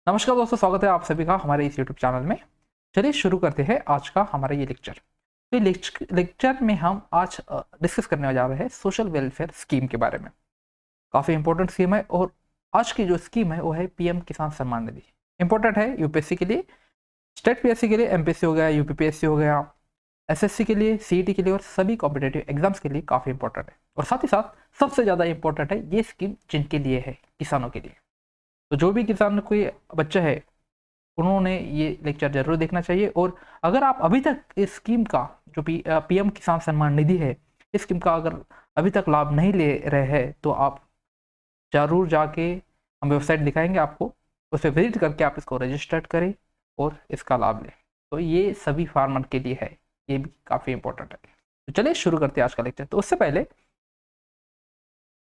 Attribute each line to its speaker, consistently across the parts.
Speaker 1: नमस्कार दोस्तों, स्वागत है आप सभी का हमारे इस यूट्यूब चैनल में। चलिए शुरू करते हैं आज का हमारा ये लेक्चर। तो लेक्चर में हम आज डिस्कस करने जा रहे हैं सोशल वेलफेयर स्कीम के बारे में। काफ़ी इंपॉर्टेंट स्कीम है और आज की जो स्कीम है वो है पीएम किसान सम्मान निधि। इंपॉर्टेंट है यूपीएससी के लिए, स्टेट पीएससी के लिए, एमपीएससी हो गया, यूपीपीएससी हो गया, एसएससी के लिए, सीईटी के लिए और सभी कॉम्पिटेटिव एग्जाम्स के लिए काफ़ी इंपॉर्टेंट है। और साथ ही साथ सबसे ज़्यादा इंपॉर्टेंट है ये स्कीम जिनके लिए है, किसानों के लिए। तो जो भी किसान कोई बच्चा है उन्होंने ये लेक्चर जरूर देखना चाहिए। और अगर आप अभी तक इस स्कीम का जो पीएम किसान सम्मान निधि है, इस स्कीम का अगर अभी तक लाभ नहीं ले रहे हैं तो आप जरूर जाके, हम वेबसाइट दिखाएंगे आपको, उस पर विजिट करके आप इसको रजिस्टर करें और इसका लाभ लें। तो ये सभी फार्मर के लिए है, ये भी काफ़ी इंपॉर्टेंट है। तो चलिए शुरू करते हैं आज का लेक्चर। तो उससे पहले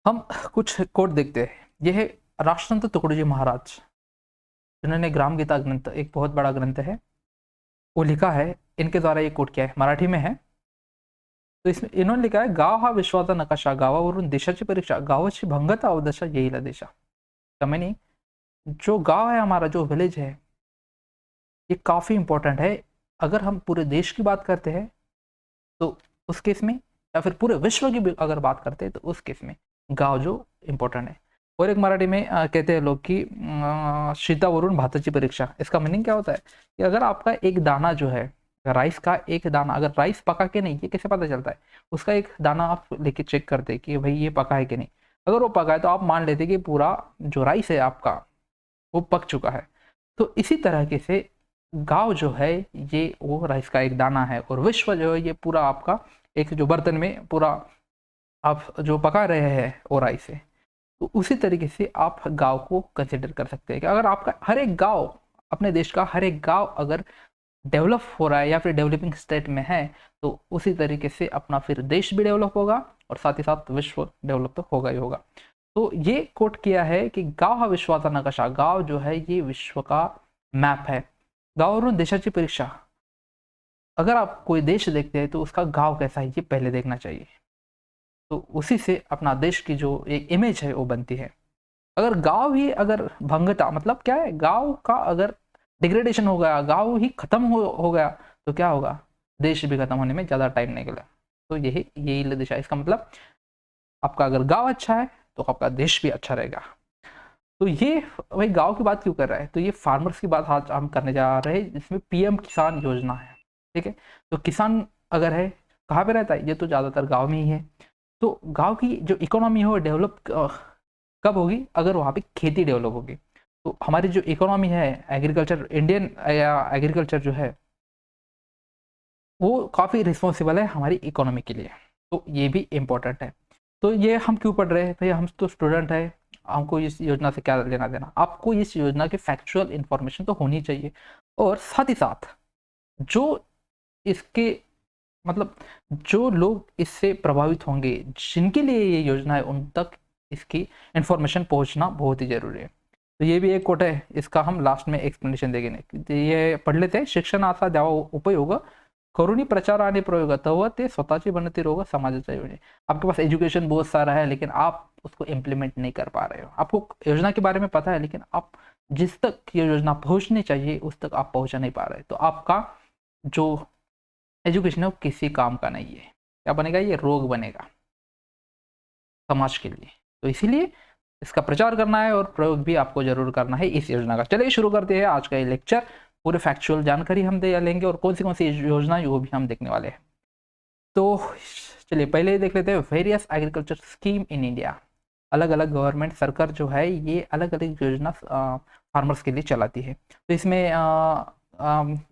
Speaker 1: हम कुछ कोट देखते हैं। यह है राष्ट्रसंत तुकडोजी महाराज, जिन्होंने ग्राम गीता ग्रंथ, एक बहुत बड़ा ग्रंथ है, वो लिखा है। इनके द्वारा ये कोट किया है, मराठी में है। तो इसमें इन्होंने लिखा है, गाव हा विश्वाचा नकाशा, गावावरून देशाची परीक्षा, गावाची भंगता अवदशा येईल देशा। नहीं, जो गांव है हमारा, जो विलेज है, ये काफ़ी इंपॉर्टेंट है। अगर हम पूरे देश की बात करते हैं तो उस केस में, या फिर पूरे विश्व की भी अगर बात करते हैं तो उस केस में गांव जो इम्पोर्टेंट है। और एक मराठी में कहते हैं लोग कि शीतावरून भाताची परीक्षा। इसका मीनिंग क्या होता है कि अगर आपका एक दाना जो है, राइस का एक दाना, अगर राइस पका के नहीं, ये कैसे पता चलता है? उसका एक दाना आप लेके चेक करते कि भाई ये पका है कि नहीं। अगर वो पका है तो आप मान लेते कि पूरा जो राइस है आपका वो पक चुका है। तो इसी तरीके से गाँव जो है ये वो राइस का एक दाना है, और विश्व जो है ये पूरा आपका एक जो बर्तन में पूरा आप जो पका रहे हैं वो राइस है। तो उसी तरीके से आप गाँव को कंसिडर कर सकते हैं कि अगर आपका हर एक गाँव, अपने देश का हर एक गाँव अगर डेवलप हो रहा है या फिर डेवलपिंग स्टेट में है, तो उसी तरीके से अपना फिर देश भी डेवलप होगा और साथ ही साथ विश्व डेवलप तो होगा ही होगा। तो ये कोट किया है कि गाव हा विश्वाचा नकाशा, गाव जो है ये विश्व का मैप है। गावावरून देशाची परीक्षा, अगर आप कोई देश देखते हैं तो उसका गांव कैसा है ये पहले देखना चाहिए। तो उसी से अपना देश की जो एक इमेज है वो बनती है। अगर गांव ही अगर भंगता, मतलब क्या है, गांव का अगर डिग्रेडेशन हो गया, गांव ही खत्म हो गया, तो क्या होगा? देश भी खत्म होने में ज़्यादा टाइम नहीं लगा। तो यही दिशा है। इसका मतलब आपका अगर गांव अच्छा है तो आपका देश भी अच्छा रहेगा। तो ये भाई गांव की बात क्यों कर रहा है? तो ये फार्मर्स की बात आज हम करने जा रहे हैं, जिसमें पीएम किसान योजना है। ठीक है, तो किसान अगर है, कहाँ पे रहता है? ये तो ज़्यादातर गांव में ही है। तो गांव की जो इकोनॉमी है वो डेवलप कब होगी? अगर वहाँ पे खेती डेवलप होगी। तो हमारी जो इकोनॉमी है, एग्रीकल्चर, इंडियन या एग्रीकल्चर जो है वो काफ़ी रिस्पॉन्सिबल है हमारी इकोनॉमी के लिए। तो ये भी इम्पोर्टेंट है। तो ये हम क्यों पढ़ रहे हैं भाई? हम तो स्टूडेंट है, हमको इस योजना से क्या लेना देना? आपको इस योजना की फैक्चुअल इंफॉर्मेशन तो होनी चाहिए। और साथ ही साथ जो इसके मतलब जो लोग इससे प्रभावित होंगे, जिनके लिए ये योजना है, उन तक इसकी इंफॉर्मेशन पहुंचना बहुत ही ज़रूरी है। तो ये भी एक कोट है, इसका हम लास्ट में एक्सप्लेनेशन देंगे। तो ये पढ़ लेते हैं। शिक्षणाचा द्यावा उपयोग, करुणी प्रचार आणि प्रयोग, तेव्हा ते स्वतःची बनती रोग समाजाचा योजना। आपके पास एजुकेशन बहुत सारा है लेकिन आप उसको इम्प्लीमेंट नहीं कर पा रहे हो। आपको योजना के बारे में पता है लेकिन आप जिस तक ये योजना पहुंचनी चाहिए उस तक आप पहुंचा नहीं पा रहे। तो आपका जो एजुकेशन है वो किसी काम का नहीं है। क्या बनेगा? ये रोग बनेगा समाज के लिए। तो इसीलिए इसका प्रचार करना है और प्रयोग भी आपको जरूर करना है इस योजना का। चलिए शुरू करते हैं आज का ये लेक्चर। पूरे फैक्चुअल जानकारी हम दे लेंगे और कौन सी योजना है वो भी हम देखने वाले हैं। तो चलिए पहले देख लेते हैं various agriculture scheme in India. अलग अलग गवर्नमेंट सरकार जो है ये अलग अलग योजना फार्मर्स के लिए चलाती है। तो इसमें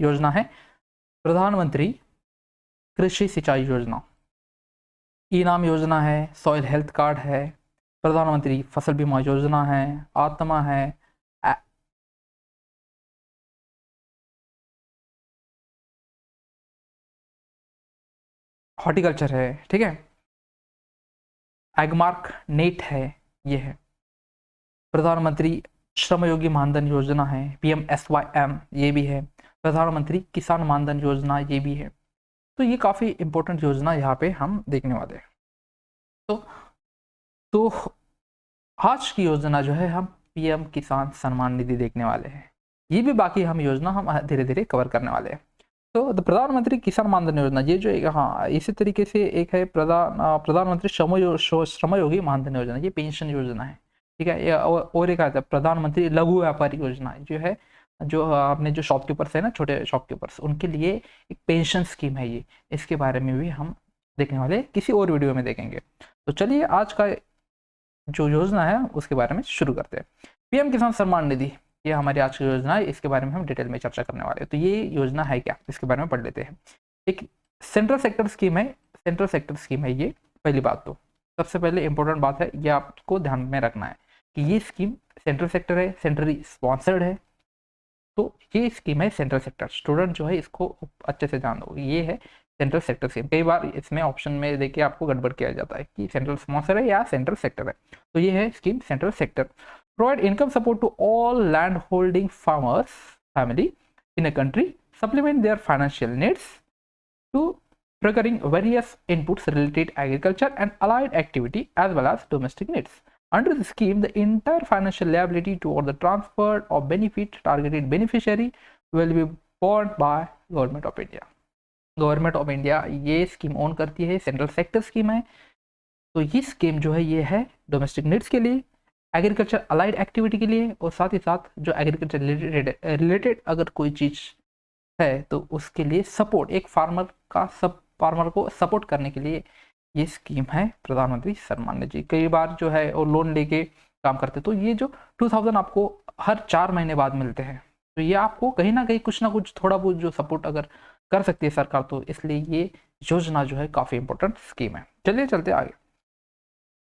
Speaker 1: योजना है प्रधानमंत्री कृषि सिंचाई योजना, ई नाम योजना है, सॉइल हेल्थ कार्ड है, प्रधानमंत्री फसल बीमा योजना है, आत्मा है, हॉर्टिकल्चर है, ठीक है, एगमार्क नेट है, ये है प्रधानमंत्री श्रमयोगी मानधन योजना है, PMSYM ये भी है, प्रधानमंत्री किसान मानधन योजना ये भी है। तो ये काफ़ी इंपॉर्टेंट योजना यहाँ पे हम देखने वाले हैं। तो आज की योजना जो है हम पीएम किसान सम्मान निधि देखने वाले हैं। ये भी बाकी हम योजना हम धीरे धीरे कवर करने वाले हैं। तो द प्रधानमंत्री किसान मानधन योजना, ये जो हाँ इसी तरीके से एक है प्रधानमंत्री श्रमयोगी मानधन योजना, ये पेंशन योजना है, ठीक है। और एक आता है प्रधानमंत्री लघु व्यापारी योजना, जो है जो अपने जो शॉपकीपर्स है ना, छोटे शॉपकीपर्स, उनके लिए एक पेंशन स्कीम है ये। इसके बारे में भी हम देखने वाले, किसी और वीडियो में देखेंगे। तो चलिए आज का जो योजना है उसके बारे में शुरू करते हैं। पीएम किसान सम्मान निधि, ये हमारी आज की योजना है, इसके बारे में हम डिटेल में चर्चा करने वाले हैं। तो ये योजना है क्या, इसके बारे में पढ़ लेते हैं। एक सेंट्रल सेक्टर स्कीम है, सेंट्रल सेक्टर स्कीम है ये। पहली बात तो सबसे पहले इंपॉर्टेंट बात है, ये आपको ध्यान में रखना है कि ये स्कीम सेंट्रल सेक्टर है, सेंट्रली स्पॉन्सर्ड है। तो ये स्कीम है सेंट्रल सेक्टर, स्टूडेंट जो है इसको अच्छे से जान दो, ये है सेंट्रल सेक्टर स्कीम। कई बार इसमें ऑप्शन में देखिए आपको गड़बड़ किया जाता है कि सेंट्रल स्पॉन्सर है या सेंट्रल सेक्टर है। तो ये है scheme central sector. Provide income support to all land holding farmers family in a country, supplement their financial needs to procuring various inputs related agriculture and allied activity as well as domestic needs. Under the scheme, the entire financial liability toward the transfer of benefit targeted beneficiary will be borne by Government of India. Government of India ये scheme on करती है, central sector scheme है। तो ये scheme जो है ये है डोमेस्टिक नीड्स के लिए, एग्रीकल्चर अलाइड एक्टिविटी के लिए, और साथ ही साथ जो एग्रीकल्चर रिलेटेड अगर कोई चीज़ है तो उसके लिए सपोर्ट, एक फार्मर को सपोर्ट करने के लिए ये स्कीम है प्रधानमंत्री सम्मान निधि। कई बार जो है और लोन लेके काम करते, तो ये जो 2000 आपको हर 4 महीने बाद मिलते हैं, तो ये आपको कहीं ना कहीं कुछ ना कुछ थोड़ा बहुत जो सपोर्ट अगर कर सकती है सरकार, तो इसलिए ये योजना जो है काफ़ी इंपॉर्टेंट स्कीम है। चलिए चलते आगे।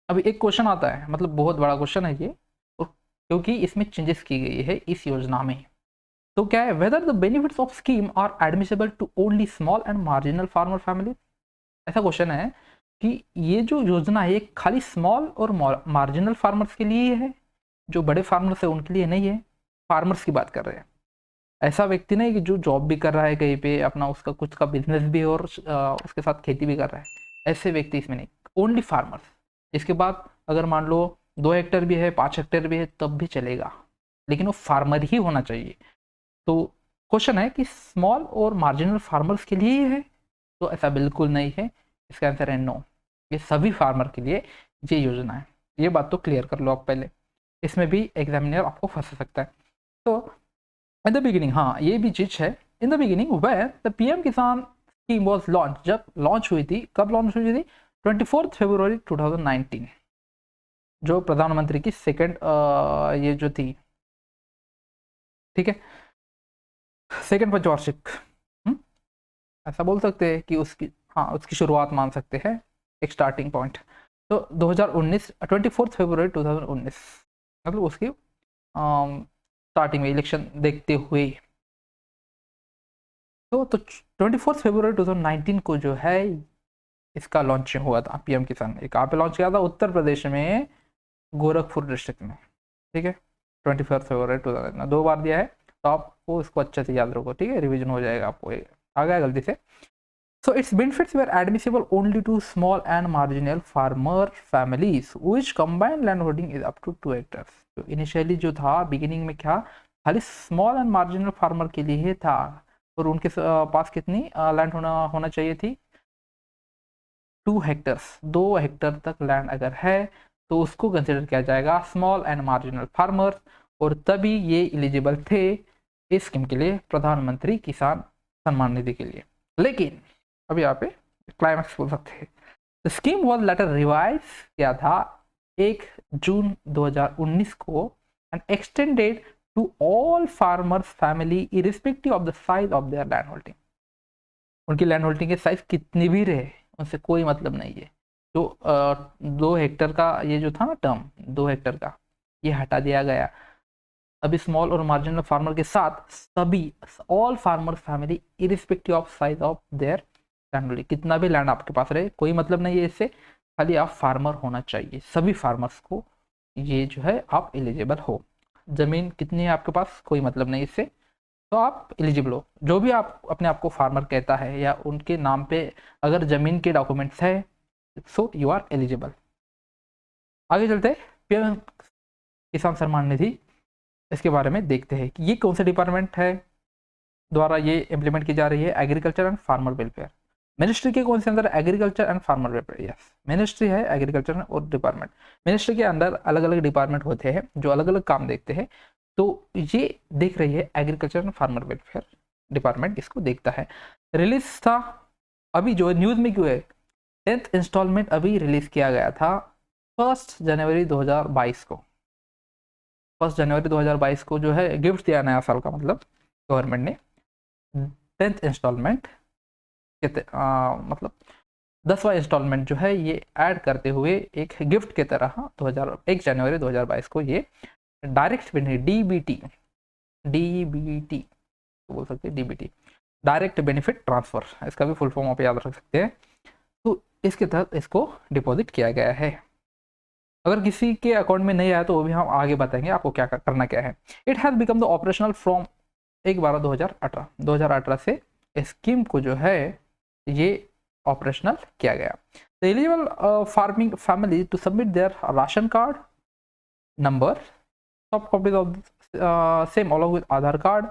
Speaker 1: अभी एक क्वेश्चन आता है, मतलब बहुत बड़ा क्वेश्चन है ये, क्योंकि इसमें चेंजेस की गई है इस योजना में। तो क्या है, whether the benefits of scheme are admissible to only small and marginal farmer family. ऐसा क्वेश्चन है कि ये जो योजना है खाली स्मॉल और मार्जिनल फार्मर्स के लिए है, जो बड़े फार्मर्स है उनके लिए नहीं है। फार्मर्स की बात कर रहे हैं, ऐसा व्यक्ति नहीं कि जो जॉब भी कर रहा है कहीं पे, अपना उसका कुछ का बिजनेस भी और उसके साथ खेती भी कर रहा है, ऐसे व्यक्ति इसमें नहीं, ओनली फार्मर्स। इसके बाद अगर मान लो 2 हेक्टेयर भी है, 5 हेक्टेयर भी है, तब भी चलेगा, लेकिन वो फार्मर ही होना चाहिए। तो क्वेश्चन है कि स्मॉल और मार्जिनल फार्मर्स के लिए है, तो ऐसा बिल्कुल नहीं है। इसका आंसर है नो, ये सभी फार्मर के लिए ये योजना है। ये बात तो क्लियर कर लो आप पहले, इसमें भी एग्जामिनर आपको फंसा सकता है। तो इन द बिगिनिंग, हाँ ये भी चीज़ है, in the beginning when the PM किसान स्कीम वाज लॉन्च, जब लॉन्च हुई थी, कब लॉन्च हुई थी, 24 फरवरी 2019, जो प्रधानमंत्री की सेकेंड ये जो थी, ठीक है, सेकेंड पंचवार्षिक, ऐसा बोल सकते हैं कि उसकी, हाँ उसकी शुरुआत मान सकते हैं, एक स्टार्टिंग पॉइंट। तो 2019 24 फरवरी 2019, मतलब उसकी स्टार्टिंग में इलेक्शन देखते हुए। तो 24 फरवरी 2019 को जो है इसका लॉन्चिंग हुआ था पीएम किसान। ये कहाँ पे लॉन्च किया था, उत्तर प्रदेश में गोरखपुर डिस्ट्रिक्ट में, ठीक है। 24 फरवरी 2019 2 बार दिया है, तो आपको इसको अच्छे से याद रखो, ठीक है, रिवीजन हो जाएगा, आपको आ गया गलती से। So its benefits were admissible only to small and marginal farmer families which combined land holding is up to 2 hectares. तो इनिशियली जो था बिगिनिंग में क्या, खाली स्मॉल एंड मार्जिनल फार्मर के लिए था, और उनके पास कितनी लैंड होना चाहिए थी, 2 हेक्टर्स, 2 हेक्टर तक लैंड अगर है तो उसको कंसिडर किया जाएगा स्मॉल एंड मार्जिनल फार्मर, और तभी ये एलिजिबल थे इस स्कीम के लिए, प्रधानमंत्री किसान सम्मान निधि के लिए। लेकिन अभी यहाँ पे क्लाइमैक्स बोल सकते हैं, the scheme was later revise किया था 1 जून 2019 को and extended to all farmers family irrespective of the size of their land holding. उनकी लैंड होल्डिंग की साइज कितनी भी रहे, उनसे कोई मतलब नहीं है। जो 2 हेक्टर का ये जो था ना टर्म, 2 हेक्टर का, ये हटा दिया गया। अभी स्मॉल और मार्जिनल फार्मर के साथ सभी all farmer family irrespective of size of their land, कितना भी लैंड आपके पास रहे कोई मतलब नहीं है इससे, खाली आप फार्मर होना चाहिए। सभी फार्मर्स को ये जो है आप एलिजिबल हो, ज़मीन कितनी है आपके पास कोई मतलब नहीं इससे, तो आप एलिजिबल हो। जो भी आप अपने आप को फार्मर कहता है या उनके नाम पे अगर ज़मीन के डॉक्यूमेंट्स है, सो यू आर एलिजिबल। आगे चलते पीएम किसान सम्मान निधि। इसके बारे में देखते हैं कि ये कौन सा डिपार्टमेंट है द्वारा ये इम्प्लीमेंट की जा रही है। Agriculture and farmer welfare ministry के कौन से अंदर? Agriculture and farmer welfare, yes ministry है एग्रीकल्चर और डिपार्टमेंट। मिनिस्ट्री के अंदर अलग अलग डिपार्टमेंट होते हैं जो अलग अलग काम देखते हैं, तो ये देख रही है agriculture and farmer welfare department, इसको देखता है। रिलीज था अभी जो न्यूज़ में क्यों है, 10th इंस्टॉलमेंट अभी रिलीज किया गया था 1 जनवरी 2022 को। 1 जनवरी 2022 को जो है गिफ्ट दिया नया साल का, मतलब गवर्नमेंट ने 10th इंस्टॉलमेंट मतलब 10वां इंस्टॉलमेंट जो है ये ऐड करते हुए एक गिफ्ट के तरह 1 जनवरी 2022 को ये डायरेक्ट बेनिफिट डीबीटी बोल सकते हैं, डीबीटी डायरेक्ट बेनिफिट ट्रांसफर, इसका भी फुल फॉर्म आप याद रख सकते हैं। तो इसके तहत इसको डिपॉजिट किया गया है। अगर किसी के अकाउंट में नहीं आया तो वो भी हम आगे बताएंगे आपको क्या करना क्या है। It has become the operational from 1/12/2018 से स्कीम को जो है ये ऑपरेशनल किया गया। The eligible farming family to submit their ration card number, soft copies of same along with Aadhaar card,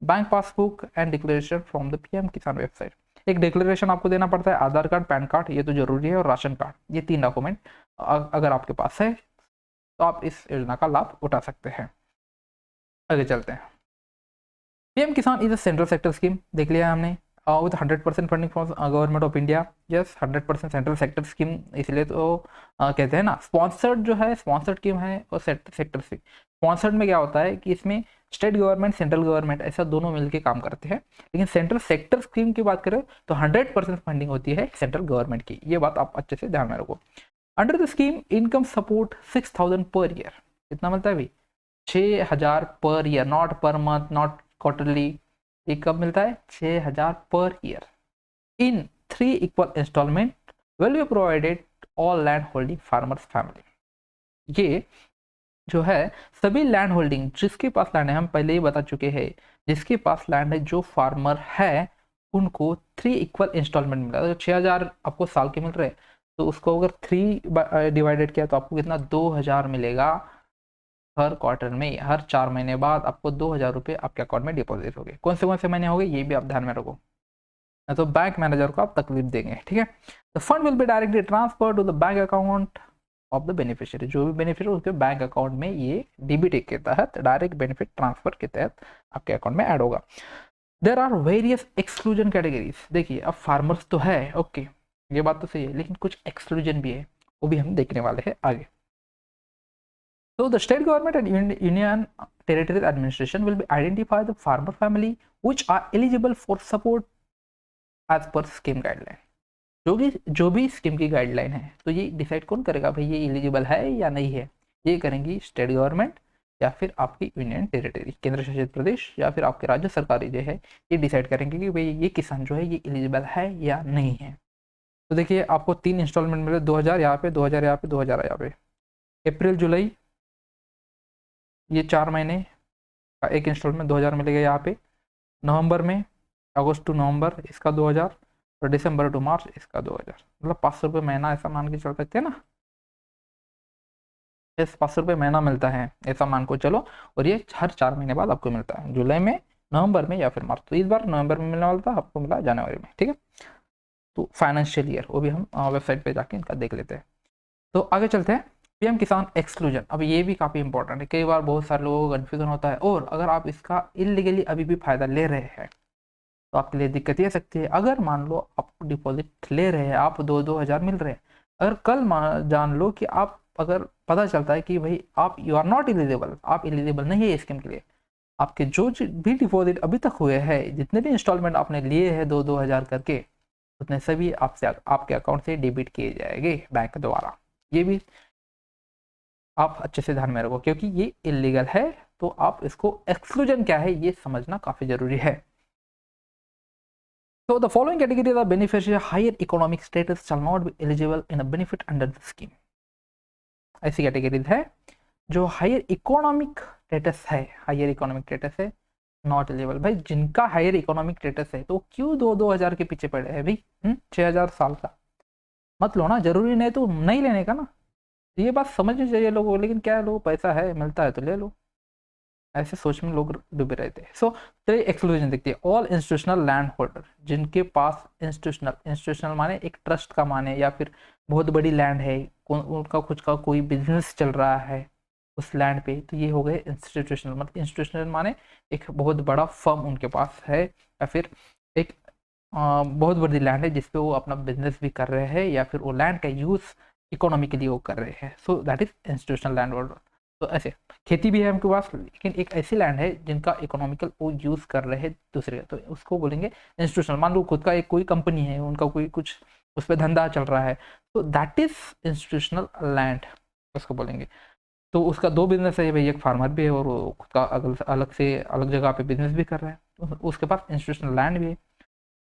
Speaker 1: bank passbook and declaration from the PM Kisan website. एक declaration आपको देना पड़ता है, आधार कार्ड, पैन कार्ड, ये तो जरूरी है, और राशन कार्ड, ये 3 डॉक्यूमेंट अगर आपके पास है तो आप इस योजना का लाभ उठा सकते हैं। आगे चलते हैं। पीएम किसान is a central sector scheme, देख लिया हमने, with 100% funding from government of India. Yes 100% central sector scheme, इसलिए तो कहते हैं ना स्पॉन्सर्ड जो है, स्पॉन्सर्ड स्कीम है और सेक्टर स्कीम। स्पॉन्सर्ड में क्या होता है कि इसमें स्टेट गवर्नमेंट सेंट्रल गवर्नमेंट ऐसा दोनों मिलकर काम करते हैं, लेकिन सेंट्रल सेक्टर स्कीम की बात करें तो 100% फंडिंग होती है सेंट्रल गवर्नमेंट की, ये बात आप अच्छे से ध्यान में रखो। Under the scheme income support 6000 per year, कितना मिलता है भाई? 6000 per year, not per month, not quarterly. ये कब मिलता है? 6000 per year in 3 equal installment will be provided all land holding farmers family. ये जो है सभी लैंड होल्डिंग, जिसके पास लैंड है, हम पहले ही बता चुके हैं, जिसके पास लैंड है, जो फार्मर है, उनको 3 इक्वल इंस्टॉलमेंट मिला। तो 6000 आपको साल के मिल रहे हैं, तो उसको अगर 3 डिवाइडेड किया तो आपको कितना? 2000 मिलेगा हर क्वार्टर में, हर 4 महीने बाद आपको 2000 रुपये आपके अकाउंट में डिपॉजिट हो गए। कौन से महीने हो गए ये भी आप ध्यान में रखो, ना तो बैंक मैनेजर को आप तकलीफ देंगे, ठीक है। The fund will be directly transfer to the bank account of the beneficiary, जो भी बेनिफिशियरी उसके बैंक अकाउंट में ये डीबीटी के तहत, डायरेक्ट बेनिफिट ट्रांसफर के तहत आपके अकाउंट में ऐड होगा। There are various exclusion categories, देखिए अब फार्मर्स तो है, ओके ये बात तो सही है, लेकिन कुछ एक्सक्लूजन भी है, वो भी हम देखने वाले हैं आगे। So the state government and union territories administration will be identify the farmer family which are eligible for support as per scheme guideline। जो भी स्कीम की गाइडलाइन है, तो ये डिसाइड कौन करेगा भाई ये एलिजिबल है या नहीं है? ये करेंगी स्टेट गवर्नमेंट या फिर आपकी यूनियन टेरिटरी, केंद्र शासित प्रदेश, या फिर आपके राज्य सरकारी जो है ये डिसाइड करेंगे कि भाई ये किसान जो है ये एलिजिबल है या नहीं है। तो देखिए आपको 3 इंस्टॉलमेंट मिले, 2000 यहाँ पे, 2000 यहाँ पे, 2000 यहाँ पे। अप्रैल जुलाई ये 4 महीने का एक इंस्टॉलमेंट 2000 मिलेगा यहाँ पे। नवंबर में, अगस्त टू नवंबर इसका 2000, और दिसंबर टू मार्च इसका 2000, मतलब 500 रुपये महीना ऐसा मान के चल सकते हैं ना, इस 500 रुपये महीना मिलता है ऐसा मान को चलो, और ये हर 4 महीने बाद आपको मिलता है, जुलाई में, नवंबर में या फिर मार्च। तो इस बार नवंबर में मिलने वाला था, आपको मिला जनवरी में, ठीक है। तो फाइनेंशियल ईयर वो भी हम वेबसाइट पे जाके इनका देख लेते हैं। तो आगे चलते हैं, पीएम किसान एक्सक्लूजन, अब ये भी काफ़ी इंपॉर्टेंट है, कई बार बहुत सारे लोगों को कन्फ्यूजन होता है, और अगर आप इसका इलीगली अभी भी फ़ायदा ले रहे हैं तो आपके लिए दिक्कत ये सकती है। अगर मान लो आप डिपॉजिट ले रहे हैं, आप 2-2 हज़ार मिल रहे हैं, अगर कल जान लो कि आप, अगर पता चलता है कि भाई आप यू आर नॉट एलिजिबल, आप एलिजिबल नहीं है स्कीम के लिए, आपके जो भी डिपॉजिट अभी तक हुए हैं, जितने भी इंस्टॉलमेंट आपने लिए हैं 2-2 हज़ार करके, उतने सभी आपसे आपके अकाउंट से डेबिट किए जाएंगे बैंक द्वारा। ये भी आप अच्छे से ध्यान में रखो, क्योंकि ये इलीगल है, तो आप इसको एक्सक्लूजन क्या है ये समझना काफ़ी ज़रूरी है। So the following categories of beneficiary higher economic status shall not be eligible in a benefit under the scheme। ऐसी कैटेगरीज है जो हायर इकोनॉमिक स्टेटस है, हायर इकोनॉमिक स्टेटस है, नॉट एलिजिबल। भाई जिनका हायर इकोनॉमिक स्टेटस है तो क्यों 2-2 हज़ार के पीछे पड़े हैं भाई? 6000 साल का मत लो ना, जरूरी नहीं तो नहीं लेने का ना, ये बात समझनी चाहिए लोगों को। लेकिन क्या है, लोगों पैसा है मिलता है तो ले लो, ऐसे सोच में लोग डूबे रहते हैं। सो चलिए एक्सक्लूजन देखते हैं। ऑल इंस्टीट्यूशनल लैंड होल्डर, जिनके पास इंस्टीट्यूशनल माने एक ट्रस्ट का माने, या फिर बहुत बड़ी लैंड है, उनका कुछ का कोई बिजनेस चल रहा है उस लैंड पे, तो ये हो गए इंस्टीट्यूशनल। मतलब इंस्टीट्यूशनल माने एक बहुत बड़ा फर्म उनके पास है, या फिर एक बहुत बड़ी लैंड है जिसपे वो अपना बिजनेस भी कर रहे हैं, या फिर वो लैंड का यूज़ इकोनॉमी के लिए वो कर रहे हैं। So that is institutional land holder. तो ऐसे खेती भी है उनके पास, लेकिन एक ऐसी लैंड है जिनका इकोनॉमिकल वो यूज़ कर रहे हैं दूसरे, तो उसको बोलेंगे इंस्टीट्यूशनल। मान लो खुद का एक कोई कंपनी है, उनका कोई कुछ उस पर धंधा चल रहा है, तो दैट इज इंस्टीट्यूशनल लैंड, उसको बोलेंगे। तो उसका दो बिजनेस है भाई, एक फार्मर भी है और वो खुद का अलग से अलग जगह पे बिजनेस भी कर रहा है, तो उसके पास इंस्टीट्यूशनल लैंड भी है।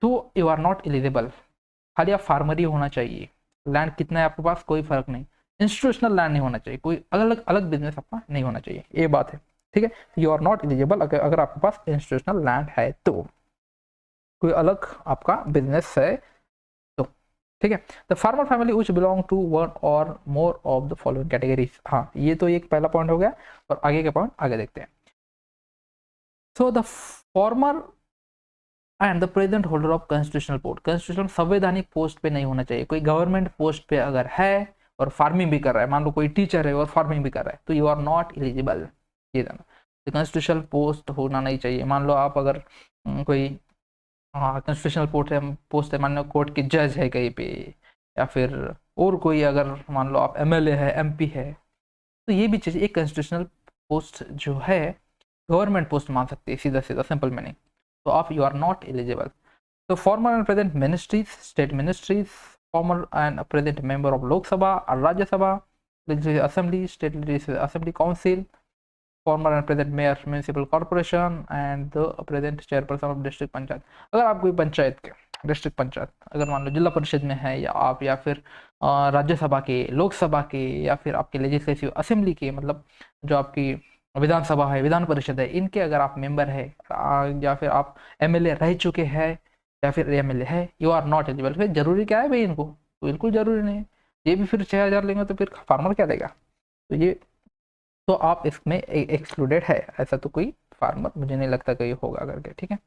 Speaker 1: तो यू आर नॉट एलिजिबल। खाली आप फार्मर ही होना चाहिए, लैंड कितना है आपके पास कोई फर्क नहीं, इंस्टीट्यूशनल लैंड नहीं होना चाहिए, कोई अलग अलग बिजनेस आपका नहीं होना चाहिए, ये बात है। ठीक है, यू आर नॉट एलिजिबल अगर आपके पास इंस्टीट्यूशनल लैंड है, तो कोई अलग आपका बिजनेस है तो। ठीक है, the farmer family which belong to one or more of the following categories. हाँ, ये तो एक पहला पॉइंट हो गया, और आगे के पॉइंट आगे देखते हैं। So the former and the present holder of constitutional post. Constitutional संवैधानिक पोस्ट पे नहीं होना चाहिए। कोई गवर्नमेंट पोस्ट पे अगर है और फार्मिंग भी कर रहा है, मान लो कोई टीचर है और फार्मिंग भी कर रहा है, तो यू आर नॉट एलिजिबल। ये जाना, तो कॉन्स्टिट्यूशनल पोस्ट होना नहीं चाहिए। मान लो आप अगर कोई कॉन्स्टिट्यूशनल पोस्ट है, मान लो कोर्ट के जज है कहीं पे, या फिर और कोई, अगर मान लो आप एमएलए है, एमपी है, तो ये भी चीज़ एक कॉन्स्टिट्यूशनल पोस्ट जो है गवर्नमेंट पोस्ट मान सकते हैं, सीधा सीधा सिंपल मीनिंग। तो आप यू आर नॉट एलिजिबल। तो former and present ministries, state ministries, former and present member of Lok Sabha और Rajya Sabha, legislative assembly, state legislative assembly council, former and present mayor municipal corporation and the present chairperson of district panchayat. अगर आप कोई पंचायत के, district panchayat अगर मान लो जिला परिषद में है, या आप या फिर राज्यसभा के, लोकसभा के, या फिर आपके लेजिस्लेटिव असेंबली के, मतलब जो आपकी विधानसभा है, विधान परिषद है, इनके अगर आप मेंबर है, या फिर आप एमएलए रह चुके हैं, या फिर एमएलए है, यू आर नॉट एलिजिबल। फिर जरूरी क्या है भाई इनको, बिल्कुल जरूरी नहीं है। ये भी फिर 6,000 लेंगे तो फिर फार्मर क्या देगा, तो ये तो आप इसमें एक्सक्लूडेड है। ऐसा तो कोई फार्मर मुझे नहीं लगता कहीं होगा करके। ठीक है,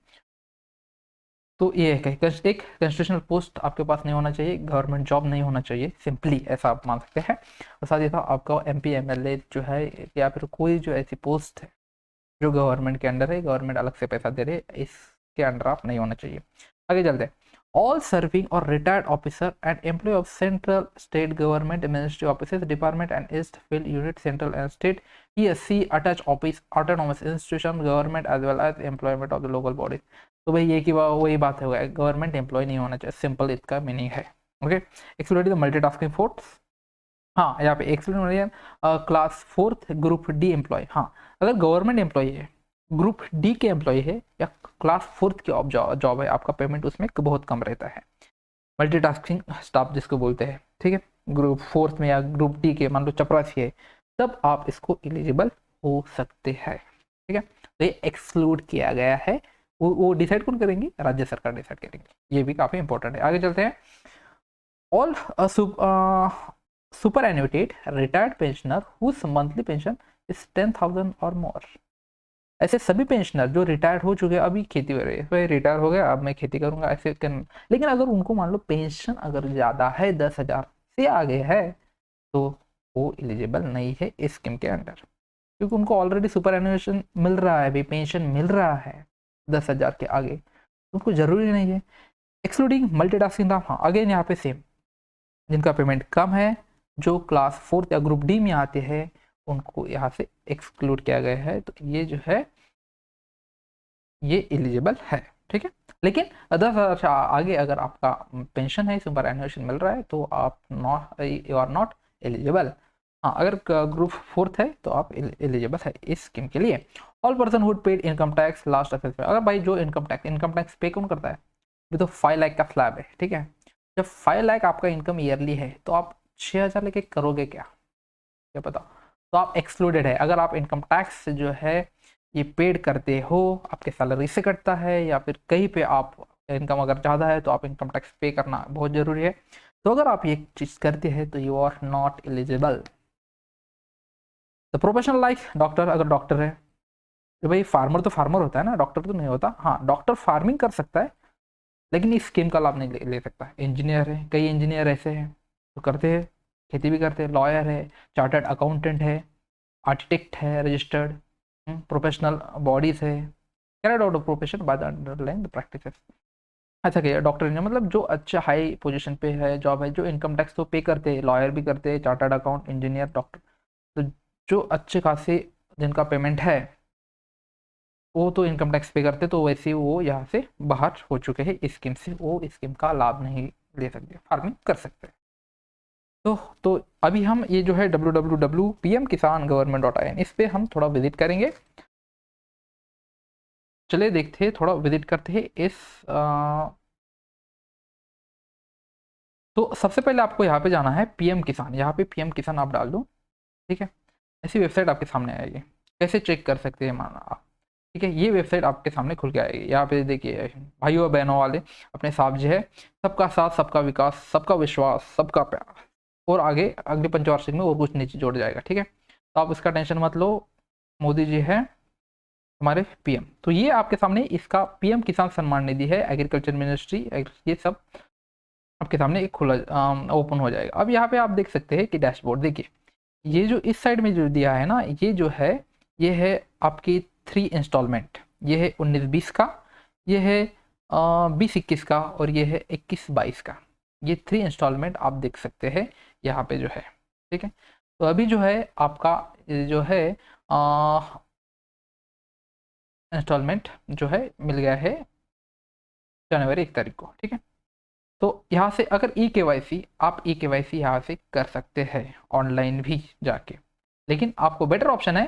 Speaker 1: तो ये है कि एक कॉन्स्टिट्यूशनल पोस्ट आपके पास नहीं होना चाहिए, गवर्नमेंट जॉब नहीं होना चाहिए, सिंपली ऐसा आप मान सकते हैं। और साथ ही साथ आपका एमपी एमएलए जो है, या फिर कोई जो ऐसी पोस्ट है जो गवर्नमेंट के अंडर है, गवर्नमेंट अलग से पैसा दे रही है, इसके अंडर आप नहीं होना चाहिए। आगे चलते हैं। ऑल सर्विंग और retired officer and employ of central state government ministry offices department and ईस्ट field unit central and state ESC attach office autonomous institution government as well as employment of the local bodies. तो भाई ये की वही बात हो गया, government employ नहीं होना चाहिए, सिंपल इसका मीनिंग है। Okay, excluded the multitasking force. हाँ, यहाँ पे excluded class 4th group D employ. हाँ, अगर गवर्नमेंट एम्प्लॉय है, ग्रुप डी के एम्प्लॉय है, या क्लास 4th की जॉब है, आपका पेमेंट उसमें बहुत कम रहता है। मल्टीटास्किंग स्टाफ जिसको बोलते हैं। ठीक है, ग्रुप 4th में या ग्रुप डी के मान लो चपरासी है, तब आप इसको एलिजिबल हो सकते हैं। ठीक है, तो ये एक्सक्लूड किया गया है। वो डिसाइड कौन करेंगे, राज्य सरकार डिसाइड करेंगे। ये भी काफी इंपॉर्टेंट है। आगे चलते हैं। All superannuated retired pensioner whose monthly pension is 10,000 or मोर। ऐसे सभी पेंशनर जो रिटायर्ड हो चुके हैं, अभी खेती कर रहे हैं, भाई रिटायर हो गया अब मैं खेती करूंगा ऐसे लेकिन अगर उनको मान लो पेंशन अगर ज़्यादा है, 10,000 से आगे है, तो वो एलिजिबल नहीं है इस स्कीम के अंडर, क्योंकि उनको ऑलरेडी सुपर एनुएशन मिल रहा है, भाई पेंशन मिल रहा है 10,000 के आगे, उनको जरूरी नहीं है। Excluding multitasking. हाँ, अगेन यहाँ पे सेम, जिनका पेमेंट कम है, जो क्लास 4th या ग्रुप डी में आते हैं, उनको यहाँ से एक्सक्लूड किया गया है। तो ये जो है ये एलिजिबल है। ठीक है, लेकिन 10,000 से आगे अगर आपका पेंशन है, सुपर एनुएशन मिल रहा है, तो आप not, you are not eligible. हाँ, अगर ग्रुप 4th है तो आप एलिजिबल है इस स्कीम के लिए। All person hood paid income tax last assessment. अगर भाई जो इनकम टैक्स पे कौन करता है, ये तो 5 लाख का स्लैब है। ठीक है, जब 5 लाख आपका इनकम ईयरली है, तो आप 6,000 लेके करोगे क्या, क्या पता। तो आप एक्सक्लूडेड है। अगर आप इनकम टैक्स जो है ये पेड करते हो, आपके सैलरी से कटता है, या फिर कहीं पे आप इनकम अगर ज़्यादा है तो आप इनकम टैक्स पे करना बहुत ज़रूरी है। तो अगर आप ये चीज़ करते हैं तो you are not eligible. The professional life doctor, अगर डॉक्टर है, तो भाई फार्मर तो फार्मर होता है ना, डॉक्टर तो नहीं होता। हाँ, डॉक्टर फार्मिंग कर सकता है लेकिन इस स्कीम का लाभ नहीं ले सकता। इंजीनियर है, कई इंजीनियर ऐसे हैं तो करते हैं, खेती भी करते हैं, लॉयर है, चार्टर्ड अकाउंटेंट है, आर्किटेक्ट है रजिस्टर्ड, प्रोफेशनल बॉडीज है, carried out of profession by the underlying the practices. अच्छा क्या डॉक्टर इंजीनियर मतलब जो अच्छा हाई पोजीशन पे है, जॉब है, जो इनकम टैक्स तो पे करते हैं, लॉयर भी करते हैं, चार्टर्ड अकाउंट, इंजीनियर, डॉक्टर, तो जो अच्छे खासे जिनका पेमेंट है वो तो इनकम टैक्स पे करते, तो वैसे वो यहाँ से बाहर हो चुके हैं इस स्कीम से, वो इस स्कीम का लाभ नहीं ले सकते, फार्मिंग कर सकते हैं। तो अभी हम ये जो है www.pmkisan.government.in इस पे हम थोड़ा विजिट करेंगे। चलिए देखते हैं, थोड़ा विजिट करते हैं इस तो सबसे पहले आपको यहाँ पे जाना है पीएम किसान, यहाँ पे पीएम किसान आप डाल दो, ठीक है। ऐसी वेबसाइट आपके सामने आएगी, कैसे चेक कर सकते हैं माना आप, ठीक है। ये वेबसाइट आपके सामने खुल के आएगी। यहाँ पे देखिए भाइयों और बहनों वाले अपने साथ जो है, सबका साथ सबका विकास सबका विश्वास सबका प्यार, और आगे अगले पंचवार्षिक में और कुछ नीचे जोड़ जाएगा, ठीक है। तो आप इसका टेंशन मत लो, मोदी जी है हमारे पीएम। तो ये आपके सामने इसका पीएम किसान सम्मान निधि है, एग्रीकल्चर मिनिस्ट्री, ये सब आपके सामने एक खुला ओपन हो जाएगा। अब यहाँ पे आप देख सकते हैं कि डैशबोर्ड देखिए, ये जो इस साइड में जो दिया है ना, ये जो है ये है आपकी 3 इंस्टॉलमेंट, ये है 19-20 का, ये है 20-21 का, और ये है 21-22 का। ये 3 इंस्टॉलमेंट आप देख सकते हैं यहाँ पे जो है, ठीक है। तो अभी जो है आपका जो है इंस्टॉलमेंट जो है मिल गया है जनवरी 1 तारीख को, ठीक है। तो यहाँ से अगर ई-केवाईसी, आप ई-केवाईसी यहाँ से कर सकते हैं ऑनलाइन भी जाके, लेकिन आपको बेटर ऑप्शन है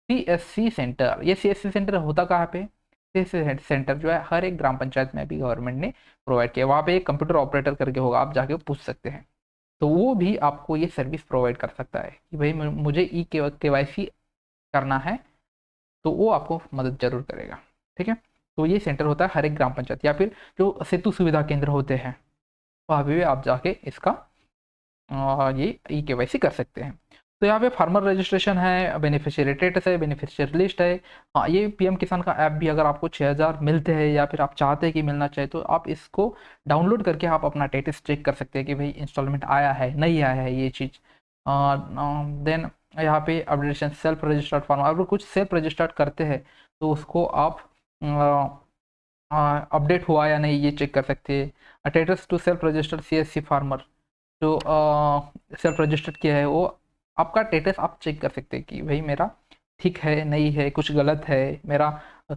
Speaker 1: सीएससी सेंटर। ये सीएससी सेंटर होता कहाँ पे, सीएससी सेंटर जो है हर एक ग्राम पंचायत में भी गवर्नमेंट ने प्रोवाइड किया, वहाँ पे एक कंप्यूटर ऑपरेटर करके होगा, आप जाके पूछ सकते हैं। तो वो भी आपको ये सर्विस प्रोवाइड कर सकता है कि भाई मुझे ई-केवाईसी करना है, तो वो आपको मदद जरूर करेगा, ठीक है। तो ये सेंटर होता है हर एक ग्राम पंचायत, या फिर जो सेतु सुविधा केंद्र होते हैं वहाँ पे भी आप जाके इसका ये ई-केवाईसी कर सकते हैं। तो यहाँ पे फार्मर रजिस्ट्रेशन है, बेनिफिशियरी स्टेटस है, बेनिफिशियरी लिस्ट है। हाँ, ये पीएम किसान का ऐप भी अगर आपको 6000 मिलते हैं या फिर आप चाहते हैं कि मिलना चाहिए, तो आप इसको डाउनलोड करके आप अपना स्टेटस चेक कर सकते हैं कि भाई इंस्टॉलमेंट आया है नहीं आया है ये चीज़। देन यहाँ पे अपडेशन सेल्फ रजिस्टर्ड फार्मर, अगर कुछ सेल्फ रजिस्टर्ड करते हैं तो उसको आप अपडेट हुआ या नहीं ये चेक कर सकते हैं। Status to self registered CSC farmer, जो सेल्फ रजिस्टर्ड किया है वो आपका स्टेटस आप चेक कर सकते हैं कि भाई मेरा ठीक है नहीं है, कुछ गलत है, मेरा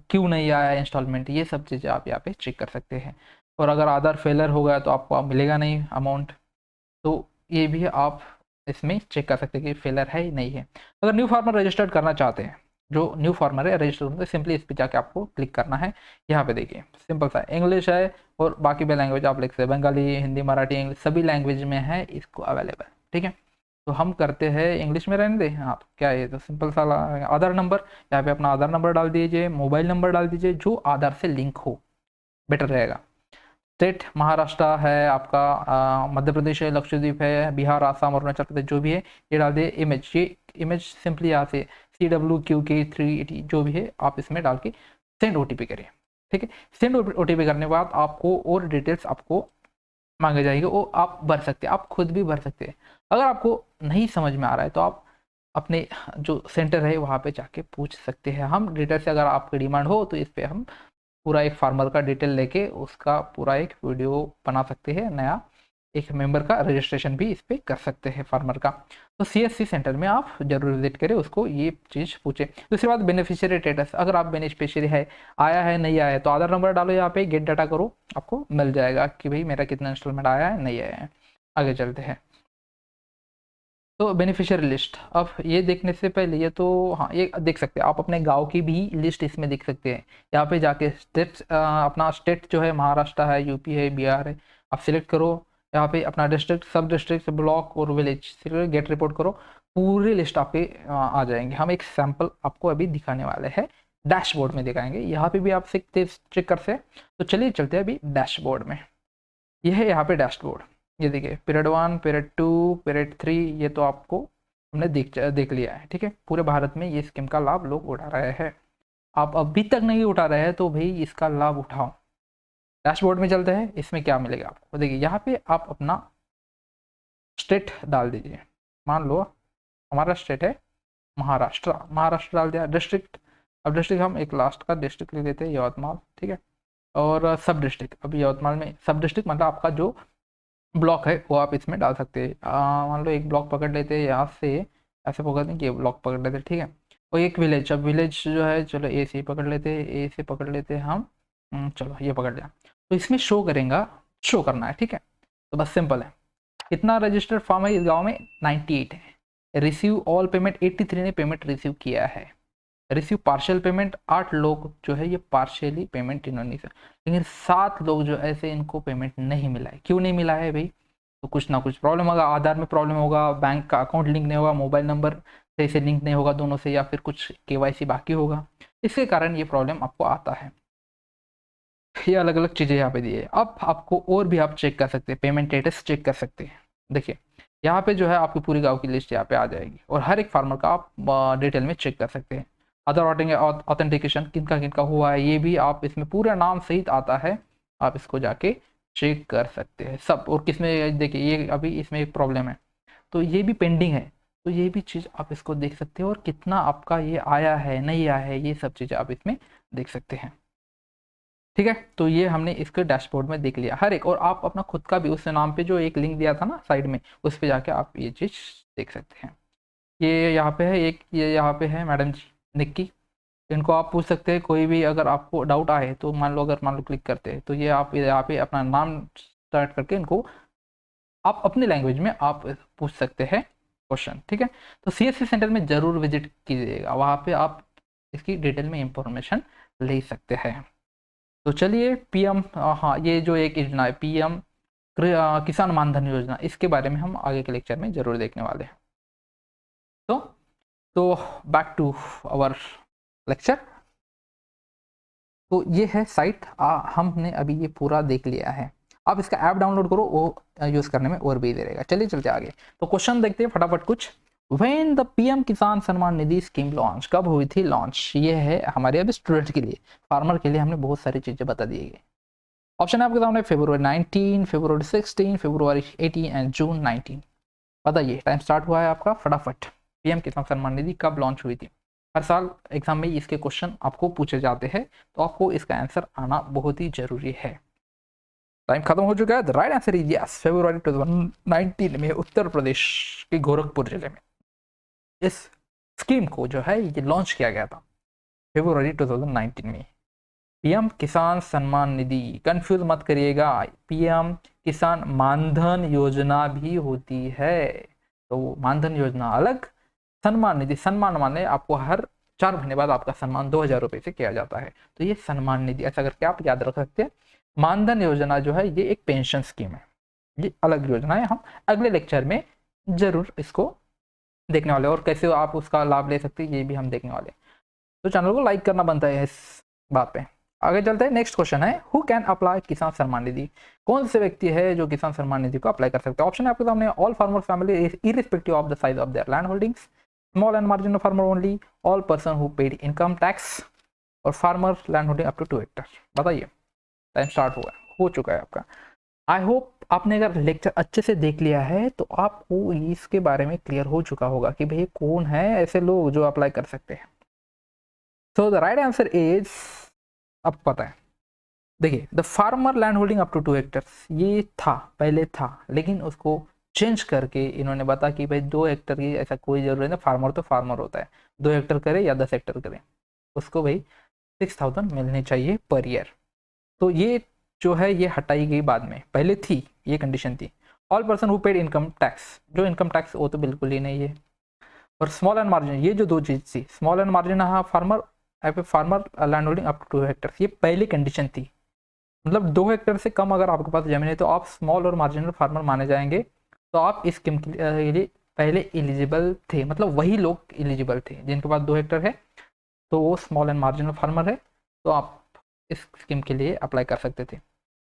Speaker 1: क्यों नहीं आया इंस्टॉलमेंट, ये सब चीज़ें आप यहाँ पे चेक कर सकते हैं। और अगर आधार फेलर हो गया तो आपको मिलेगा नहीं अमाउंट, तो ये भी आप इसमें चेक कर सकते हैं कि फेलर है नहीं है। अगर न्यू फार्मर रजिस्टर्ड करना चाहते हैं, जो न्यू फार्मर है रजिस्टर होते सिंपली इस पर जाके आपको क्लिक करना है। यहाँ पे देखिए सिंपल सा इंग्लिश है और बाकी भी लैंग्वेज आप लिख सकते हैं, बंगाली, हिंदी, मराठी, इंग्लिश सभी लैंग्वेज में है इसको अवेलेबल, ठीक है। तो हम करते हैं इंग्लिश में रहने दें। हाँ, तो क्या है, तो सिंपल सा आधार नंबर, यहाँ पे अपना आधार नंबर डाल दीजिए, मोबाइल नंबर डाल दीजिए जो आधार से लिंक हो, बेटर रहेगा। स्टेट महाराष्ट्र है आपका, मध्य प्रदेश है, लक्षद्वीप है, बिहार, आसाम, अरुणाचल प्रदेश जो भी है ये डाल दिए। इमेज, ये इमेज सिंपली यहाँ से CWQK380 जो भी है आप इसमें डाल के सेंड OTP करिए, ठीक है। सेंड OTP करने के बाद आपको और डिटेल्स आपको मांगे जाएगी, वो आप भर सकते हैं, आप खुद भी भर सकते हैं। अगर आपको नहीं समझ में आ रहा है तो आप अपने जो सेंटर है वहाँ पे जाके पूछ सकते हैं। हम डिटेल से अगर आपकी डिमांड हो तो इस पर हम पूरा एक फार्मर का डिटेल लेके उसका पूरा एक वीडियो बना सकते हैं, नया एक मेंबर का रजिस्ट्रेशन भी इस पर कर सकते हैं फार्मर का। तो CSC सेंटर में आप जरूर विजिट करें, उसको ये चीज़ पूछें। दूसरी बात बेनिफिशियरी स्टेटस, अगर आप बेनिफिशियरी है, आया है नहीं आया है, तो आधार नंबर डालो यहाँ पे, गेट डाटा करो, आपको मिल जाएगा कि भाई मेरा कितना इंस्टॉलमेंट आया है नहीं आया है। आगे चलते हैं। तो बेनिफिशियरी लिस्ट, अब ये देखने से पहले ये तो हाँ ये देख सकते हैं आप अपने गांव की भी लिस्ट इसमें देख सकते हैं। यहाँ पे जाके स्टेट, अपना स्टेट जो है महाराष्ट्र है, यूपी है, बिहार है, आप सिलेक्ट करो। यहाँ पे अपना डिस्ट्रिक्ट, सब डिस्ट्रिक्ट, ब्लॉक और विलेज, गेट रिपोर्ट करो, पूरी लिस्ट आपके आ जाएंगे। हम एक सैंपल आपको अभी दिखाने वाले हैं, डैशबोर्ड में दिखाएंगे, यहाँ पे भी आप चेक कर सकते। तो चलिए चलते हैं अभी डैशबोर्ड में। यह है यहाँ पे डैशबोर्ड, ये देखिए पीरियड 1, पीरियड 2, पीरियड 3, ये तो आपको हमने देख लिया है, ठीक है। पूरे भारत में ये स्कीम का लाभ लोग उठा रहे हैं। आप अभी तक नहीं उठा रहे हैं तो भाई इसका लाभ उठाओ। डैशबोर्ड में चलते हैं, इसमें क्या मिलेगा आपको, देखिए यहाँ पे आप अपना स्टेट डाल दीजिए। मान लो हमारा स्टेट है महाराष्ट्र, महाराष्ट्र डाल दिया। डिस्ट्रिक्ट, अब डिस्ट्रिक्ट हम एक लास्ट का डिस्ट्रिक्ट ले लेते हैं यवतमाल, ठीक है। और सब डिस्ट्रिक्ट, अभी यवतमाल में सब डिस्ट्रिक्ट मतलब आपका जो ब्लॉक है वो आप इसमें डाल सकते हैं। मान लो एक ब्लॉक पकड़ लेते हैं यहाँ से, ऐसे पकड़ लें कि ये ब्लॉक पकड़ लेते हैं, ठीक है। और एक विलेज, अब विलेज जो है चलो ए से पकड़ लेते हैं, ए से पकड़ लेते हैं हम, चलो ये पकड़ लिया। तो इसमें शो करेगा, शो करना है, ठीक है। तो बस सिंपल है। कितना रजिस्टर्ड फार्म है इस गाँव में, 98 है। रिसीव ऑल पेमेंट, 83 ने पेमेंट रिसीव किया है। रिसीव पार्शियल पेमेंट, 8 लोग जो है ये पार्शियली पेमेंट इन्होंने से, लेकिन 7 लोग जो ऐसे इनको पेमेंट नहीं मिला है। क्यों नहीं मिला है भाई, तो कुछ ना कुछ प्रॉब्लम होगा, आधार में प्रॉब्लम होगा, बैंक का अकाउंट लिंक नहीं होगा, मोबाइल नंबर सही से लिंक नहीं होगा दोनों से, या फिर कुछ केवाईसी बाकी होगा, इसके कारण ये प्रॉब्लम आपको आता है। ये अलग अलग चीज़ें यहाँ पे दी है। अब आपको और भी आप चेक कर सकते हैं, पेमेंट स्टेटस चेक कर सकते हैं। देखिए यहाँ पे जो है आपकी पूरी गाँव की लिस्ट यहाँ पे आ जाएगी, और हर एक फार्मर का आप डिटेल में चेक कर सकते हैं। अदर ऑथेंटिकेशन किनका किनका हुआ है ये भी आप इसमें पूरा नाम सहित आता है, आप इसको जाके चेक कर सकते हैं सब। और किसमें देखिए ये अभी इसमें एक प्रॉब्लम है तो ये भी पेंडिंग है, तो ये भी चीज़ आप इसको देख सकते हो, और कितना आपका ये आया है नहीं आया है ये सब चीज़ें आप इसमें देख सकते हैं, ठीक है। तो ये हमने इसके डैशबोर्ड में देख लिया हर एक, और आप अपना खुद का भी उस नाम पे जो एक लिंक दिया था ना साइड में, उस पर जाके आप ये चीज़ देख सकते हैं। ये यहाँ पे है एक, ये यहाँ पे है मैडम जी निक्की, इनको आप पूछ सकते हैं कोई भी अगर आपको डाउट आए तो। मान लो क्लिक करते हैं तो ये आप यहाँ पे अपना नाम स्टार्ट करके इनको आप अपने लैंग्वेज में आप पूछ सकते हैं क्वेश्चन, ठीक है। तो CSC सेंटर में ज़रूर विजिट कीजिएगा, वहाँ पे आप इसकी डिटेल में इंफॉर्मेशन ले सकते हैं। तो चलिए PM, हाँ ये जो एक योजना है PM किसान मानधन योजना, इसके बारे में हम आगे के लेक्चर में ज़रूर देखने वाले हैं। तो बैक टू आवर लेक्चर। तो ये है साइट, हमने अभी ये पूरा देख लिया है। आप इसका ऐप डाउनलोड करो, वो यूज़ करने में और भी इजी रहेगा। चलिए चलते आगे। तो क्वेश्चन देखते हैं फटाफट कुछ। व्हेन द PM किसान सम्मान निधि स्कीम लॉन्च, कब हुई थी लॉन्च, ये है हमारे अभी स्टूडेंट के लिए, फार्मर के लिए हमने बहुत सारी चीज़ें बता दी गई। ऑप्शन है आपके सामने, February 19, February 16, February 18 and June 19। बताइए टाइम स्टार्ट हुआ है आपका फटाफट। PM किसान सम्मान निधि कब लॉन्च हुई थी। हर साल एग्जाम में इसके क्वेश्चन आपको पूछे जाते हैं, तो आपको इसका आंसर आना बहुत ही जरूरी है। टाइम खत्म हो चुका है। The right answer is yes, February 2019 में उत्तर प्रदेश के गोरखपुर जिले में इस स्कीम को जो है ये लॉन्च किया गया था February 2019 में। PM किसान सम्मान निधि, कंफ्यूज मत करिएगा, PM किसान मानधन योजना भी होती है। तो मानधन योजना अलग, सम्मान निधि, सम्मान माने आपको हर 4 महीने बाद आपका सम्मान 2000 रुपये से किया जाता है, तो ये सम्मान निधि ऐसा करके आप याद रख सकते हैं। मानधन योजना जो है ये एक पेंशन स्कीम है, ये अलग योजना है। हम अगले लेक्चर में जरूर इसको देखने वाले, और कैसे आप उसका लाभ ले सकते हैं ये भी हम देखने वाले। तो चैनल को लाइक करना बनता है इस बात पे। आगे चलते हैं। नेक्स्ट क्वेश्चन है, हु कैन अप्लाई किसान सम्मान निधि, कौन से व्यक्ति है जो किसान सम्मान निधि को अप्लाई कर सकते हैं। ऑप्शन है आपके सामने, all farmer family irrespective of the size of their land holdings, small and marginal farmer only, all person who paid income tax, or farmer land holding up to 2 hectare. बताइए time start हो चुका है आपका। I hope आपने अगर lecture अच्छे से देख लिया है तो आपको इसके बारे में क्लियर हो चुका होगा कि भाई कौन है ऐसे लोग जो अप्लाई कर सकते हैं। So the right answer is, अब पता है, देखिए the farmer land holding up to 2 hectares ये था, पहले था, लेकिन उसको चेंज करके इन्होंने बता कि भाई 2 हेक्टर की ऐसा कोई जरूरत नहीं, फार्मर तो फार्मर होता है, 2 हेक्टर करे या 10 हेक्टर करे उसको भाई 6000 मिलने चाहिए पर ईयर। तो ये जो है ये हटाई गई बाद में, पहले थी ये कंडीशन थी। All person who paid income tax, जो इनकम टैक्स वो तो बिल्कुल ही नहीं है। और स्मॉल एंड मार्जिन, ये जो 2 चीज़ थी, स्मॉल एंड मार्जिन, हाँ farmer land holding up to 2 hectares, ये पहली कंडीशन थी। मतलब 2 हेक्टर से कम अगर आपके पास जमीन है तो आप स्मॉल और मार्जिनल फार्मर माने जाएंगे, तो आप इस स्कीम के लिए पहले एलिजिबल थे। मतलब वही लोग एलिजिबल थे जिनके पास 2 हेक्टर है, तो वो स्मॉल एंड मार्जिनल फार्मर है, तो आप इस स्कीम के लिए अप्लाई कर सकते थे।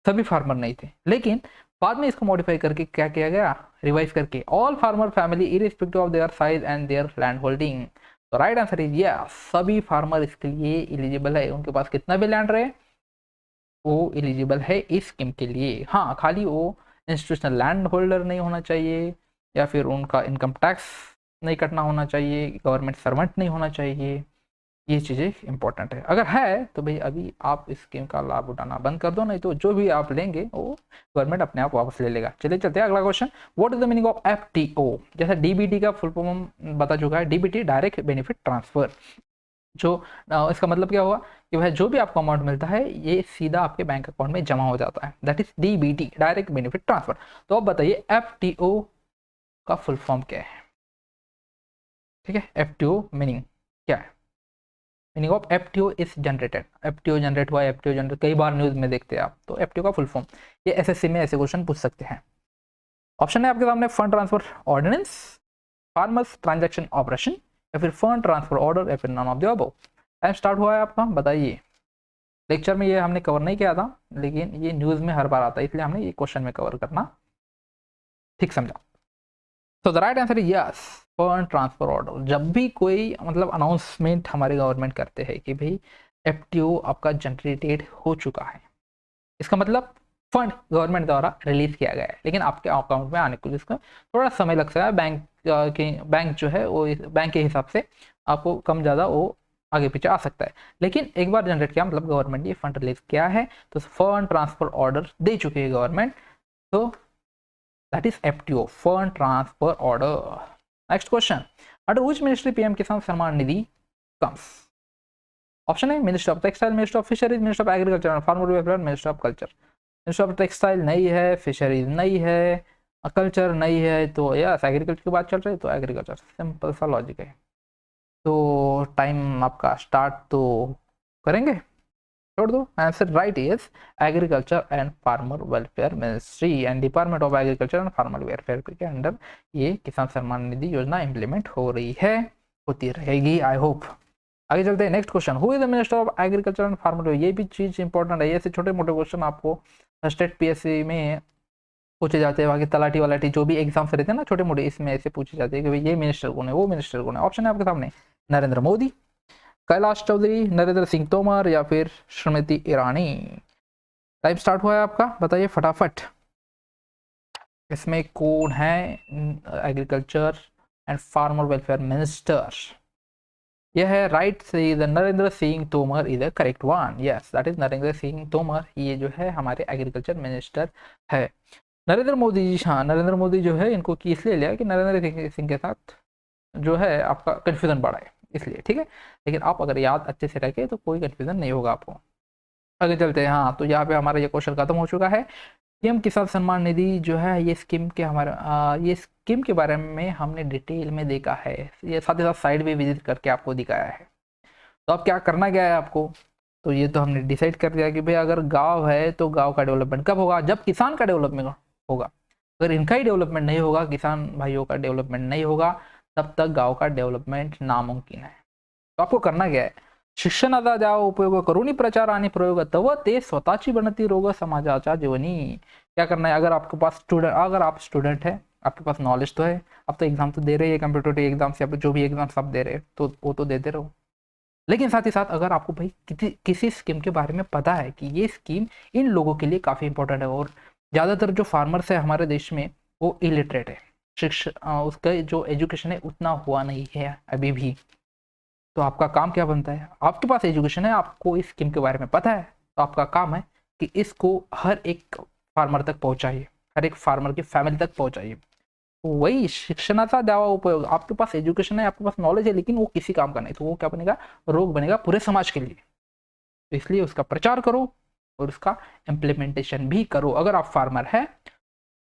Speaker 1: सभी फार्मर नहीं थे, लेकिन बाद में इसको मॉडिफाई करके क्या किया गया, रिवाइज करके all farmer family irrespective of their size and there land holding, तो राइट आंसर इज यस, सभी फार्मर इसके लिए एलिजिबल है। उनके पास कितना भी लैंड रहे वो एलिजिबल है इस स्कीम के लिए। हाँ, खाली वो इंस्टीट्यूशनल लैंड होल्डर नहीं होना चाहिए, या फिर उनका इनकम टैक्स नहीं कटना होना चाहिए, गवर्नमेंट सर्वेंट नहीं होना चाहिए। ये चीज़ें इंपॉर्टेंट है। अगर है तो भाई अभी आप इस स्कीम का लाभ उठाना बंद कर दो, नहीं तो जो भी आप लेंगे वो गवर्नमेंट अपने आप वापस ले लेगा। चलिए चलते हैं अगला question. What is the meaning of FTO? जैसे डीबीटी का फुल फॉर्म बता चुका है, डीबीटी डायरेक्ट बेनिफिट ट्रांसफर। जो इसका मतलब क्या हुआ कि भाई जो भी आपको अमाउंट मिलता है ये सीधा आपके बैंक अकाउंट में जमा हो जाता है, that is DBT, direct benefit transfer. तो अब बताइए एफटीओ का फुल फॉर्म क्या है? ठीक है, एफटीओ मीनिंग क्या है? Meaning of FTO is generated, FTO generate हुआ, एफटीओ जनरेट कई बार न्यूज में देखते हैं आप, तो एफटीओ का फुल फॉर्म, ये एसएससी में ऐसे क्वेश्चन पूछ सकते हैं। ऑप्शन है आपके सामने, fund transfer ordinance, farmers transaction operation, या फिर फंड ट्रांसफर ऑर्डर, या फिर none of the above. Time start हुआ है आपका, बताइए। लेक्चर में ये हमने कवर नहीं किया था, लेकिन ये न्यूज़ में हर बार आता है, इसलिए हमने ये क्वेश्चन में कवर करना ठीक समझा। तो the right answer is yes, fund transfer order. जब भी कोई मतलब अनाउंसमेंट हमारे गवर्नमेंट करते हैं कि भाई एफटीओ आपका जनरेटेड हो चुका है, इसका मतलब फंड गवर्नमेंट द्वारा रिलीज किया गया है, लेकिन आपके अकाउंट में आने को जिसका थोड़ा समय लग सकता है। बैंक जो है वो बैंक के हिसाब से आपको कम ज़्यादा वो आगे पीछे आ सकता है, लेकिन एक बार जनरेट किया मतलब गवर्नमेंट ने फंड रिलीज किया है, तो फंड ट्रांसफर ऑर्डर दे चुकी है गवर्नमेंट, तो that is FTO, fund transfer order. Next question, under which ministry PM किसान सम्मान निधि कम्स? ऑप्शन है minister of textile, minister of fisheries, minister of agriculture and farmer welfare, minister of culture. Minister of textile नहीं है, fisheries नहीं है, culture नहीं है, तो yes agriculture की बात चल रही है, तो एग्रीकल्चर, सिंपल सा लॉजिक है। तो टाइम आपका स्टार्ट तो करेंगे, छोड़ दो। Answer right is agriculture and farmer welfare ministry and department of agriculture and farmer welfare के अंडर ये किसान सम्मान निधि योजना इंप्लीमेंट हो रही है, होती रहेगी, आई होप। आगे चलते हैं, next question, who is the minister of agriculture and farmer. ये भी चीज इंपॉर्टेंट है, ऐसे छोटे मोटे क्वेश्चन आपको स्टेट पीएससी में पूछे जाते हैं, बाकी तलाटी वलाटी जो भी एग्जाम्स रहते हैं ना छोटे मोटे, इसमें ऐसे पूछे जाते हैं कि भाई ये मिनिस्टर कौन है, वो मिनिस्टर कौन है। ऑप्शन है आपके सामने, नरेंद्र मोदी, कैलाश चौधरी, नरेंद्र सिंह तोमर, या फिर स्मृति ईरानी। टाइम स्टार्ट हुआ है आपका, बताइए फटाफट, इसमें कौन है agriculture and farmer welfare minister? यह है राइट से Narendra Singh Tomar is the correct one, yes that is Narendra Singh Tomar, ये जो है हमारे एग्रीकल्चर मिनिस्टर है। नरेंद्र मोदी जी, हाँ नरेंद्र मोदी जो है इनको की इसलिए लिया कि नरेंद्र सिंह के साथ जो है आपका कन्फ्यूजन बढ़ा है, इसलिए ठीक है, लेकिन आप अगर याद अच्छे से रखें तो कोई कन्फ्यूजन नहीं होगा आपको। आगे चलते हैं, हाँ तो यहाँ पे हमारा ये क्वेश्चन खत्म हो चुका है। पीएम किसान सम्मान निधि जो है ये स्कीम के हमारा ये स्कीम के बारे में हमने डिटेल में देखा है, ये साथ ही साथ साइड भी विजिट करके आपको दिखाया है। तो अब क्या करना क्या है आपको, तो ये तो हमने डिसाइड कर दिया कि भाई अगर गाँव है तो गाँव का डेवलपमेंट कब होगा, जब किसान का डेवलपमेंट होगा। अगर इनका ही डेवलपमेंट नहीं होगा, किसान भाइयों का डेवलपमेंट नहीं होगा, तब तक गांव का डेवलपमेंट नामुमकिन है। तो आपको करना क्या है, शिक्षणाचा ज्या उपयोग करूनी प्रचार आणि प्रयोग तव ते स्वतःची बनती रोग समाजाच्या जीवनी। क्या करना है, अगर आपके पास अगर आप स्टूडेंट है, आपके पास नॉलेज तो है, आप तो एग्जाम तो दे रहे हैं, कंप्यूटर एग्जाम्स या जो भी एग्जाम्स आप दे रहे हैं तो वो तो देते रहो, लेकिन साथ ही साथ अगर आपको भाई किसी स्कीम के बारे में पता है कि ये स्कीम इन लोगों के लिए काफ़ी इंपॉर्टेंट है, और ज़्यादातर जो फार्मर्स है हमारे देश में वो इलिटरेट है, उसका जो एजुकेशन है उतना हुआ नहीं है अभी भी। तो आपका काम क्या बनता है, आपके पास एजुकेशन है, आपको इस स्कीम के बारे में पता है, तो आपका काम है कि इसको हर एक फार्मर तक पहुंचाइए, हर एक फार्मर की फैमिली तक पहुंचाइए। तो वही शिक्षणाचा द्यावा उपयोग, आपके पास एजुकेशन है, आपके पास नॉलेज है, लेकिन वो किसी काम का नहीं, तो वो क्या बनेगा, रोग बनेगा पूरे समाज के लिए। तो इसलिए उसका प्रचार करो और उसका इम्प्लीमेंटेशन भी करो। अगर आप फार्मर है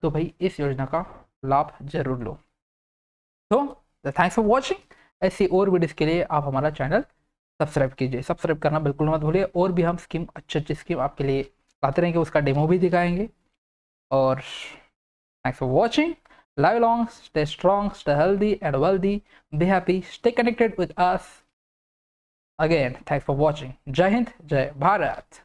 Speaker 1: तो भाई इस योजना का लाभ जरूर लो। तो थैंक्स फॉर वॉचिंग, ऐसी और वीडियोस के लिए आप हमारा चैनल सब्सक्राइब कीजिए, सब्सक्राइब करना बिल्कुल मत भूलिए। और भी हम स्कीम अच्छी स्कीम आपके लिए लाते रहेंगे, उसका डेमो भी दिखाएंगे। और thanks for watching, live long, stay strong, stay healthy and wealthy, be happy, stay connected with us. Again, thanks for watching. Jai Hind, Jai Bharat.